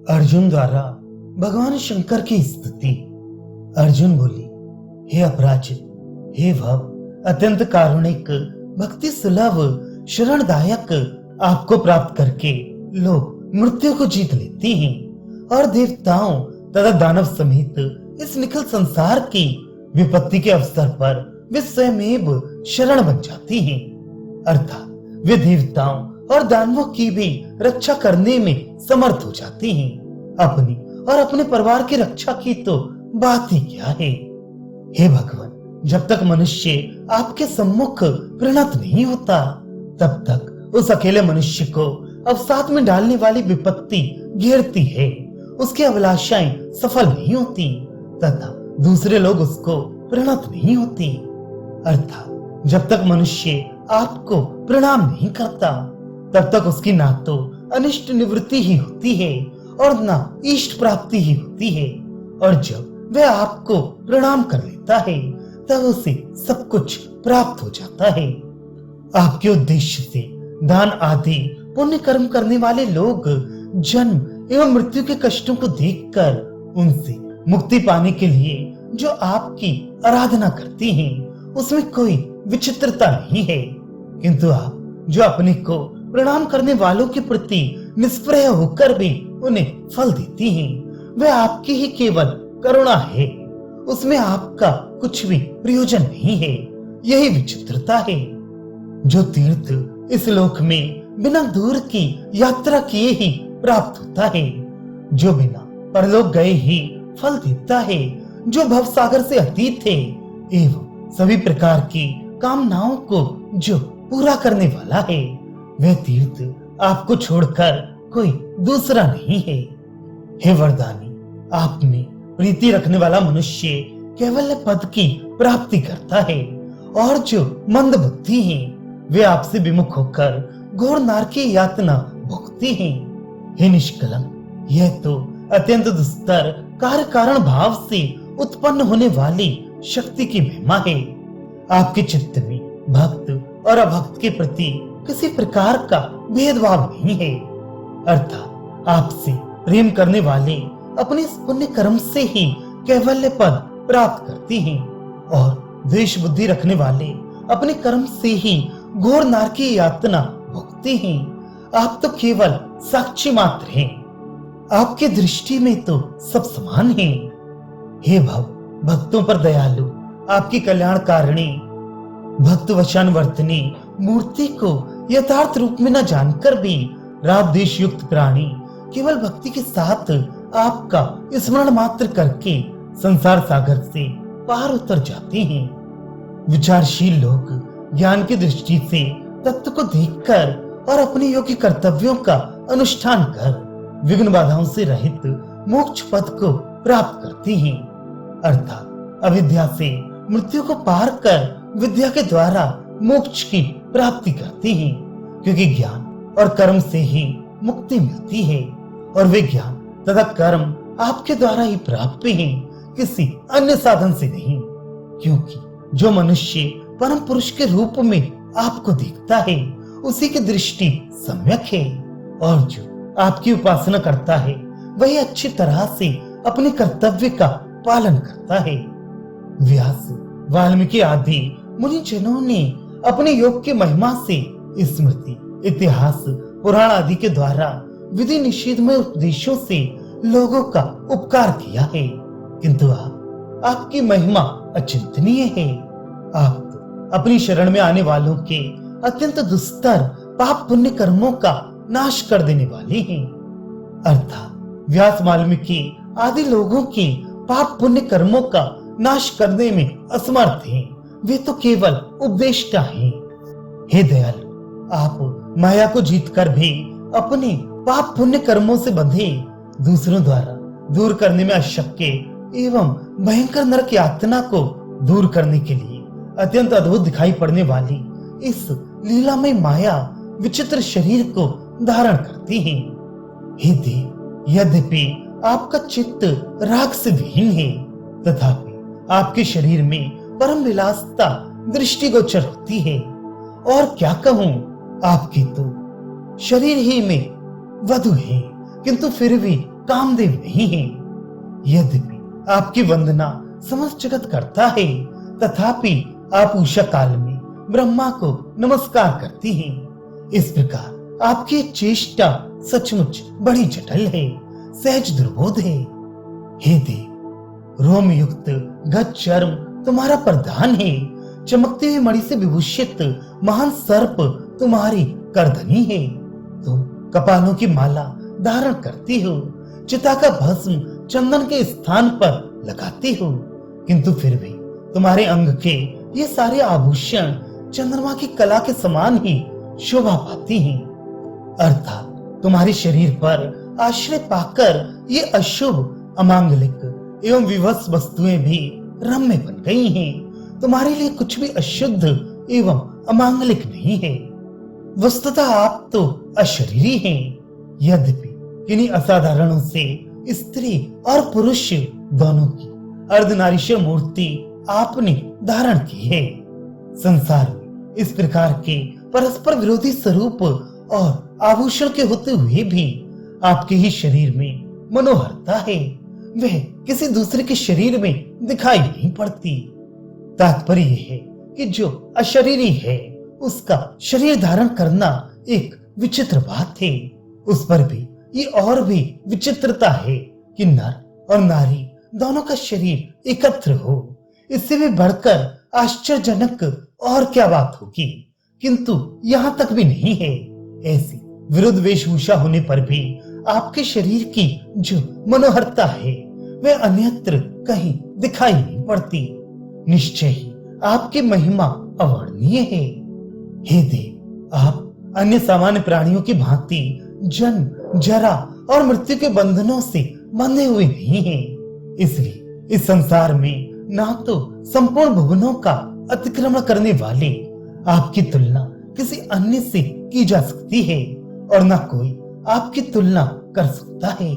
अर्जुन द्वारा भगवान शंकर की स्तुति। अर्जुन बोली, हे अपराजित, हे भव, अत्यंत कारुणिक, भक्ति सुलभ, शरणदायक, आपको प्राप्त करके लोग मृत्यु को जीत लेते हैं और देवताओं तथा दानव समेत इस निखिल संसार की विपत्ति के अवसर पर वे स्वयं शरण बन जाते हैं। अर्थात वे देवताओं और दानवों की भी रक्षा करने में समर्थ हो जाते हैं। अपनी और अपने परिवार की रक्षा की तो बात ही क्या है। हे भगवान, जब तक मनुष्य आपके सम्मुख प्रणत नहीं होता, तब तक उस अकेले मनुष्य को अवसाद में डालने वाली विपत्ति घेरती है। उसकी अभिलाषाएं सफल नहीं होती तथा दूसरे लोग उसको प्रणत नहीं होते। अर्थात जब तक मनुष्य आपको प्रणाम नहीं करता, तब तक उसकी ना तो अनिष्ट निवृत्ति ही होती है और ना इष्ट प्राप्ति ही होती है। और जब वह आपको प्रणाम कर लेता है, तब उसे सब कुछ प्राप्त हो जाता है। आपके उद्देश्य से दान आदि पुण्य कर्म करने वाले लोग जन्म एवं मृत्यु के कष्टों को देखकर उनसे मुक्ति पाने के लिए जो आपकी आराधना करते हैं, उसमें कोई विचित्रता नहीं है। किंतु आप जो अपने को प्रणाम करने वालों के प्रति निष्प्रय होकर भी उन्हें फल देती हैं, वह आपकी ही केवल करुणा है। उसमें आपका कुछ भी प्रयोजन नहीं है। यही विचित्रता है। जो तीर्थ इस लोक में बिना दूर की यात्रा किए ही प्राप्त होता है, जो बिना परलोक गए ही फल देता है, जो भव सागर से अतीत है एवं सभी प्रकार की कामनाओं को जो पूरा करने वाला है, वह तीर्थ आपको छोड़कर कोई दूसरा नहीं है। हे वरदानी, आप में प्रीति रखने वाला मनुष्य केवल पद की प्राप्ति करता है और जो मंद बुद्धि हैं, वे आपसे विमुख होकर घोर नरक की यातना भोगते हैं। हे निष्कलंक, यह तो अत्यंत दुस्तर कार्य कारण भाव से उत्पन्न होने वाली शक्ति की महिमा है। आपके चित्त में भक्त और अभक्त के प्रति किसी प्रकार का भेदभाव नहीं है। अर्थात आपसे प्रेम करने वाले अपने इस पुण्य कर्म से ही कैवल्य पद प्राप्त करते हैं और द्वेष बुद्धि रखने वाले अपने कर्म से ही घोर नरक की यातना भोगते हैं। आप तो केवल साक्षी मात्र हैं। आपकी दृष्टि में तो सब समान हैं। हे भव, भक्तों पर दयालु, आपकी कल्याणकारिणी भक्त वचनवर्तनी मूर्ति को यथार्थ रूप में न जानकर भी राग द्वेष युक्त प्राणी केवल भक्ति के साथ आपका स्मरण मात्र करके संसार सागर से पार उतर जाते हैं। विचारशील लोग ज्ञान की दृष्टि से तत्व को देखकर और अपने योग्य कर्तव्यों का अनुष्ठान कर विघ्न बाधाओं से रहित मोक्ष पद को प्राप्त करते हैं। अर्थात अविद्या से मृत्यु को पार कर विद्या के द्वारा मोक्ष की प्राप्ति करते हैं, क्योंकि ज्ञान और कर्म से ही मुक्ति मिलती है और वे ज्ञान तथा कर्म आपके द्वारा ही प्राप्त हैं, किसी अन्य साधन से नहीं। क्योंकि जो मनुष्य परम पुरुष के रूप में आपको देखता है, उसी की दृष्टि सम्यक है और जो आपकी उपासना करता है, वही अच्छी तरह से अपने कर्तव्य का पालन करता है। व्यास, वाल्मीकि आदि मुनि जनों ने अपने योग की महिमा से स्मृति, इतिहास, पुराण आदि के द्वारा विधि निषेध में उपदेशों से लोगों का उपकार किया है। किंतु आपकी महिमा अचिंतनीय है। आप तो अपनी शरण में आने वालों के अत्यंत दुस्तर पाप पुण्य कर्मों का नाश कर देने वाले हैं। अर्थात व्यास, वाल्मीकि आदि लोगों के पाप पुण्य कर्मों का नाश करने में असमर्थ हैं। वे तो केवल उपदेष्टा हैं। हे दयालु, आप माया को जीतकर भी अपने पाप पुण्य कर्मों से बंधे दूसरों द्वारा दूर करने में अशक्य एवं भयंकर नरक यातना को दूर करने के लिए अत्यंत अद्भुत दिखाई पड़ने वाली इस लीलामय माया विचित्र शरीर को धारण करती है। हे देव, यद्यपि आपका चित्त राग से विहीन है, तथापि आपके शरीर में परम विलासता दृष्टिगोचर होती है। और क्या कहूं, आपके तो शरीर ही में वधु है, किंतु फिर भी कामदेव नहीं है। यद्यपि आपकी वंदना समस्त जगत करता है, तथापि आप उषा काल में ब्रह्मा को नमस्कार करती हैं। इस प्रकार आपकी एक चेष्टा सचमुच बड़ी जटिल है, सहज दुर्बोध है। हे देव, रोम युक्त गज चर्म तुम्हारा प्रधान है, चमकती हुई मणि से विभूषित महान सर्प तुम्हारी करधनी है। तुम कपालों की माला धारण करती हो, चिता का भस्म चंदन के स्थान पर लगाती हो, किंतु फिर भी तुम्हारे अंग के ये सारे आभूषण चंद्रमा की कला के समान ही शोभा पाती हैं। अर्थात तुम्हारे शरीर पर आश्रय पाकर ये अशुभ, अमांगलिक एवं विवश वस्तुएं भी रम्य बन गई हैं। तुम्हारे लिए कुछ भी अशुद्ध एवं अमांगलिक नहीं है। वस्तुतः आप तो अशरीरी हैं। यद्यपि किन्हीं असाधारणों से स्त्री और पुरुष दोनों की अर्धनारीश्वर मूर्ति आपने धारण की है। संसार में इस प्रकार के परस्पर विरोधी स्वरूप और आभूषण के होते हुए भी आपके ही शरीर में मनोहरता है, वह किसी दूसरे के शरीर में दिखाई नहीं पड़ती। तात्पर्य यह है कि जो अशरीरी है उसका शरीर धारण करना एक विचित्र बात है। उस पर भी ये और भी विचित्रता है कि नर और नारी दोनों का शरीर एकत्र हो। इससे भी बढ़कर आश्चर्यजनक और क्या बात होगी, किंतु यहाँ तक भी नहीं है। ऐसी विरुद्ध वेशभूषा होने पर भी आपके शरीर की जो मनोहरता है वह अन्यत्र कहीं दिखाई नहीं पड़ती। निश्चय ही आपकी महिमा अवर्णनीय है। हे देव, आप अन्य सामान्य प्राणियों की भांति जन्म, जरा और मृत्यु के बंधनों से बंधे हुए नहीं हैं। इसलिए इस संसार में ना तो संपूर्ण भुवनों का अतिक्रमण करने वाले आपकी तुलना किसी अन्य से की जा सकती है और ना कोई आपकी तुलना कर सकता है।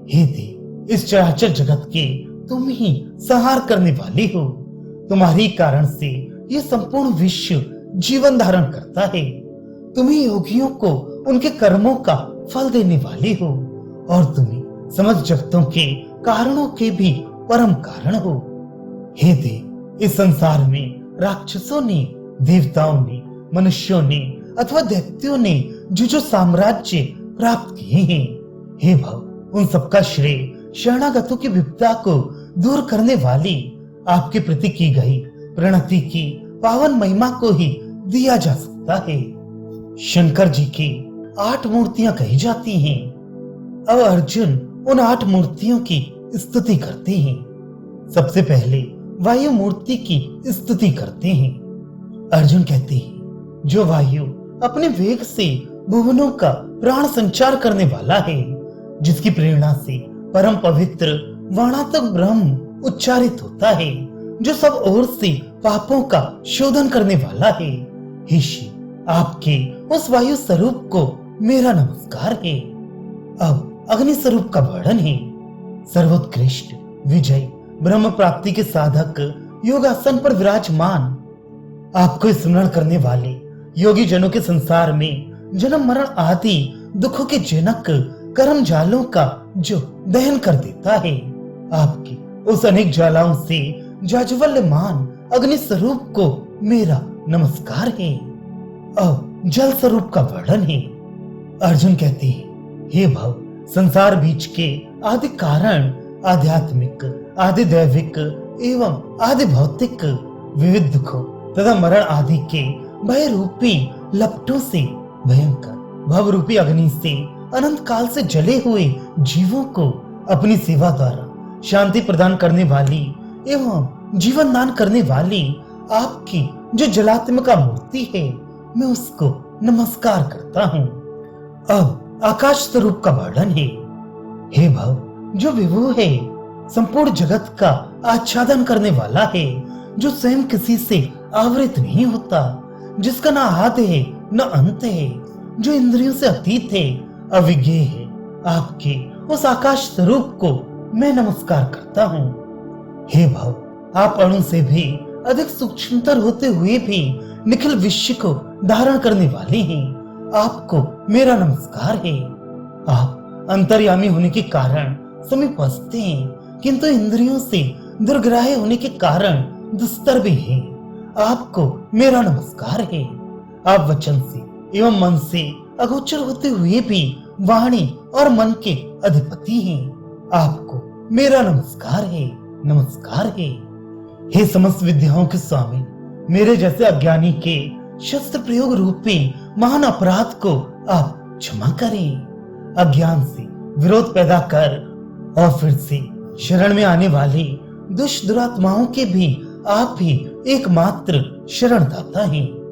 हे देव, इस चराचर जगत के तुम ही संहार करने वाले हो। तुम्हारी कारण से ये संपूर्ण विश्व जीवन धारण करता है। तुम ही योगियों को उनके कर्मों का फल देने वाले हो और तुम ही समस्त जगतों के कारणों के भी परम कारण हो। हे देव, इस संसार में राक्षसों ने, देवताओं ने, मनुष्यों ने अथवा दैत्यों ने जो साम्राज्य प्राप्त किए हैं, हे भव, उन सबका श्रेय शरणागतों की विपदा को दूर करने वाली आपके प्रति की गई प्रणति की पावन महिमा को ही दिया जा सकता है। शंकर जी की 8 मूर्तियां कही जाती हैं। अब अर्जुन उन 8 मूर्तियों की स्तुति करते हैं। सबसे पहले वायु मूर्ति की स्तुति करते हैं। अर्जुन कहते हैं, जो वायु अपने वेग से भुवनों का प्राण संचार करने वाला है, जिसकी प्रेरणा से परम पवित्र वर्णात्मक ब्रह्म उच्चारित होता है, जो सब ओर से पापों का शोधन करने वाला है। हे शिव, आपके उस वायु स्वरूप को मेरा नमस्कार है। अब अग्नि स्वरूप का वर्णन है। सर्वोत्कृष्ट, विजय, ब्रह्म प्राप्ति के साधक, योगासन पर विराजमान, आपको स्मरण करने वाले योगी जनों के संसार में जन्म मरण आदि दुखों के जनक कर्म जालों का जो दहन कर देता है, आपकी उस अनेक ज्वालाओं से जाज्वल्यमान अग्नि स्वरूप को मेरा नमस्कार है। अब जल स्वरूप का वर्णन है। अर्जुन कहते हैं, हे भव, संसार बीच के आदि कारण, आध्यात्मिक, आदि दैविक एवं आदि भौतिक विविध दुखों तथा मरण आदि के भय रूपी लपटों से, भयंकर भव रूपी अग्नि से अनंत काल से जले हुए जीवों को अपनी सेवा द्वारा शांति प्रदान करने वाली एवं जीवन दान करने वाली आपकी जो जलात्मिका मूर्ति है, मैं उसको नमस्कार करता हूँ। अब आकाश स्वरूप का वर्णन है। हे भव, जो विभु है, संपूर्ण जगत का आच्छादन करने वाला है, जो स्वयं किसी से आवृत नहीं होता, जिसका न आदि है न अंत है, जो इंद्रियों से अतीत है, अविज्ञ है, आपके उस आकाश स्वरूप को मैं नमस्कार करता हूँ। हे भव, आप अणु से भी अधिक सूक्ष्मतर होते हुए भी निखिल विश्व को धारण करने वाले हैं। आपको मेरा नमस्कार है। आप अंतर्यामी होने के कारण समीप बसते हैं, किंतु इंद्रियों से दुर्ग्राह्य होने के कारण दुस्तर भी हैं। आपको मेरा नमस्कार है। आप वचन से एवं मन से अगोचर होते हुए भी वाणी और मन के अधिपति हैं। आपको मेरा नमस्कार है, नमस्कार है। हे समस्त विद्याओं के स्वामी, मेरे जैसे अज्ञानी के शस्त्र प्रयोग रूपी महान अपराध को आप क्षमा करें। अज्ञान से विरोध पैदा कर और फिर से शरण में आने वाले दुष्ट दुरात्माओं के भी आप ही एकमात्र शरणदाता हैं।